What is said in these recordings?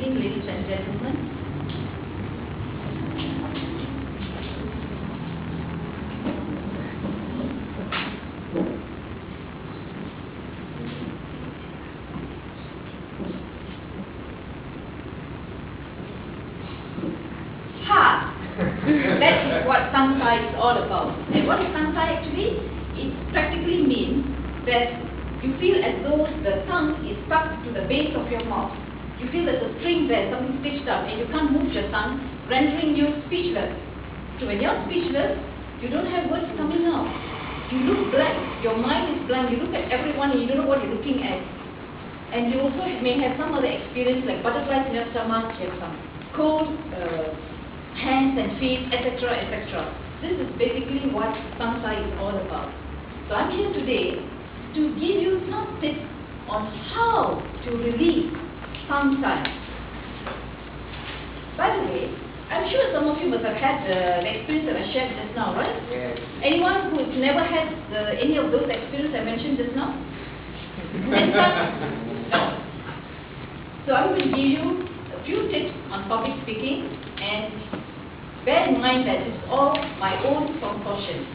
evening, ladies and gentlemen. That is what Sangsai is all about. And what is Sangsai actually? It practically means that you feel as though the tongue is stuck to the base of your mouth. You feel there's a string there, something stitched up, and you can't move your tongue, rendering you speechless. So when you're speechless, you don't have words coming out. You look blank. Your mind is blank. You look at everyone and you don't know what you're looking at. And you also may have some other experience like butterflies in your stomach, you have some cold hands and feet, etc., etc. This is basically what Sangsai is all about. So I'm here today to give you some tips on how to release Sangsai. By the way, I'm sure some of you must have had the experience that I shared just now, right? Yes. Anyone who's never had any of those experiences I mentioned just now? No. So I'm going to give you a few tips on public speaking, and bear in mind that it's all my own concoction.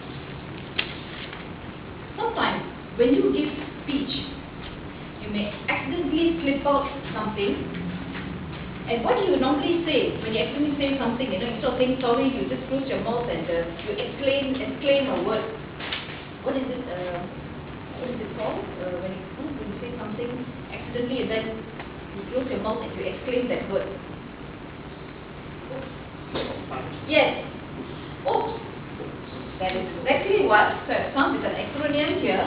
Sometimes when you give speech, you may accidentally slip out something. And what do you normally say when you accidentally say something? You know, instead of saying sorry, you just close your mouth and you exclaim a word. What is it? What is it called? When you say something accidentally and then you close your mouth and you exclaim that word. Yes. Oops. That is exactly what. So I've come with an acronym here.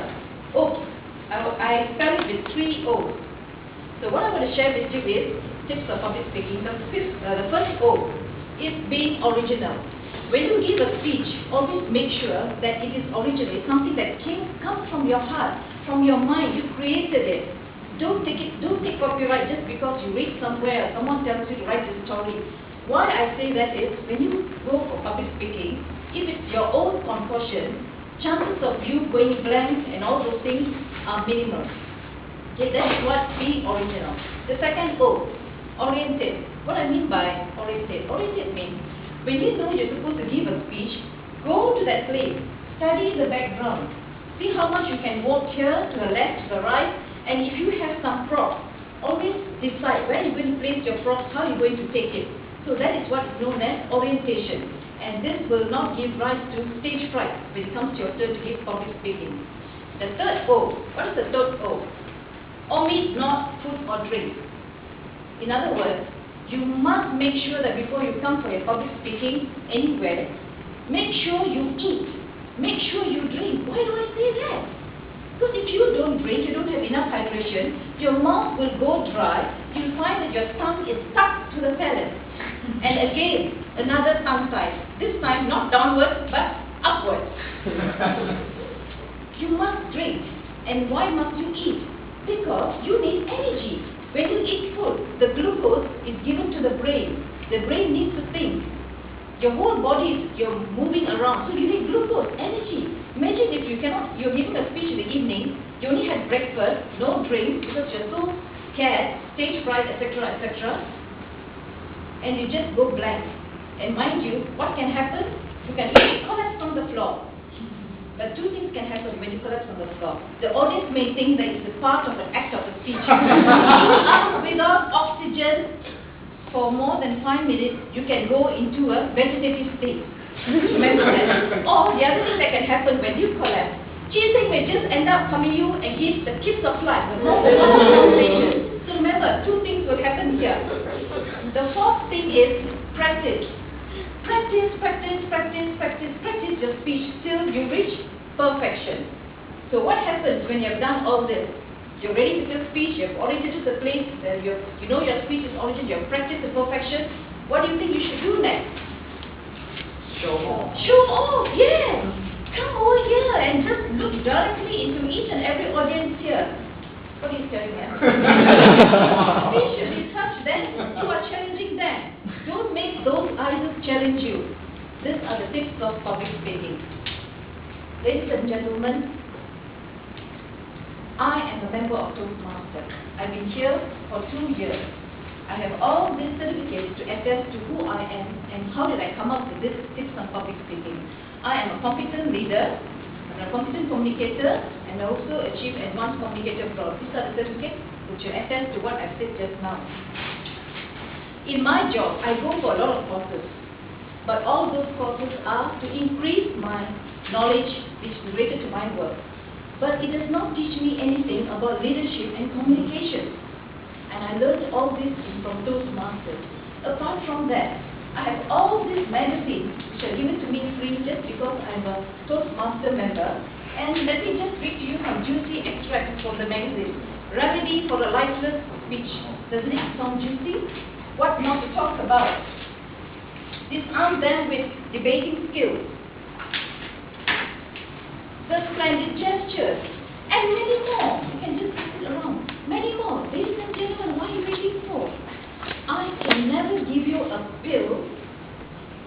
Oops. I spell it with 3 O's. So what I'm going to share with you is tips for public speaking. The first O is being original. When you give a speech, always make sure that it is original. It's something that comes from your heart, from your mind. You created it. Don't take copyright just because you read somewhere or someone tells you to write this story. Why I say that is, when you go for public speaking, if it's your own concoction, chances of you going blank and all those things are minimal. Okay, that is what being original. The second O, oriented. What I mean by oriented? Oriented means, when you know you're supposed to give a speech, go to that place, study the background, see how much you can walk here, to the left, to the right, and if you have some props, always decide where you're going to place your props, how you're going to take it. So that is what is known as orientation. And this will not give rise to stage fright when it comes to your turn to give public speaking. The third O, what is the third O? O means not food or drink. In other words, you must make sure that before you come for your public speaking anywhere, make sure you eat, make sure you drink. Why do I say that? Because if you don't drink, you don't have enough hydration, your mouth will go dry, you'll find that your tongue is stuck to the palate. And again, another tongue side. This time not downwards, but upwards. You must drink. And why must you eat? Because you need energy. When you eat food, the glucose is given to the brain. The brain needs to think. Your whole body, you're moving around, so you need glucose, energy. Imagine if you're giving a speech in the evening, you only had breakfast, no drinks, because you're so scared, stage fright, etc., etc., and you just go blank. And mind you, what can happen? You can really collapse on the floor. But two things can happen when you collapse on the floor. The audience may think that it's a part of an act of a speech. If you are without oxygen for more than 5 minutes, you can go into a vegetative state. Remember that. Or the other thing that can happen when you collapse, cheesing may just end up coming you and give the kiss of life, the most conversation. So remember, two things will happen here. The fourth thing is practice. Practice your speech till you reach perfection. So what happens when you have done all this? You're ready to give speech, you've oriented the place, you know your speech is oriented, you've practiced to perfection. What do you think you should do next? Show off. Show off, yes. Come over here and just look directly into each and every audience here. What are you staring at? Speech should be touched them. You are challenging them. Don't make those eyes challenge you. These are the tips of public speaking. Ladies and gentlemen, I am a member of Toastmasters. I've been here for 2 years. I have all these certificates to attest to who I am and how did I come up with this tips on public speaking. I am a competent leader, I'm a competent communicator, and I also achieved advanced communicator pro. These are the certificates which attest to what I said just now. In my job, I go for a lot of courses, but all those courses are to increase my knowledge which is related to my work. But it does not teach me anything about leadership and communication. And I learned all this from Toastmasters. Apart from that, I have all these magazines which are given to me free just because I'm a Toastmaster member. And let me just read to you some juicy extracts from the magazine. Remedy for a lifeless speech. Doesn't it sound juicy? What not to talk about? Disarm them with debating skills. The splendid gestures. And many more. You can just pass it around. Many more. Ladies and gentlemen, what are you waiting for? I can never give you a pill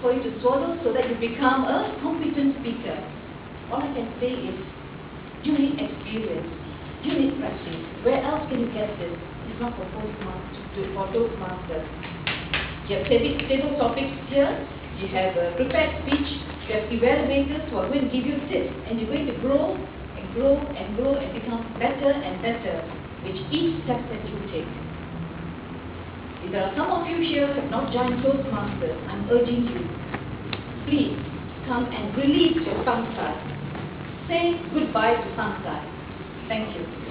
for you to swallow so that you become a competent speaker. All I can say is, you need experience. You need practice. Where else can you get this? It's not for Toastmasters. You have table topics here. You have a prepared speech. You have evaluators who are going to give you tips. And you're going to grow and grow and grow and become better and better with each step that you take. If there are some of you here who have not joined Toastmasters, I'm urging you, please come and release your samsara. Say goodbye to samsara. Thank you.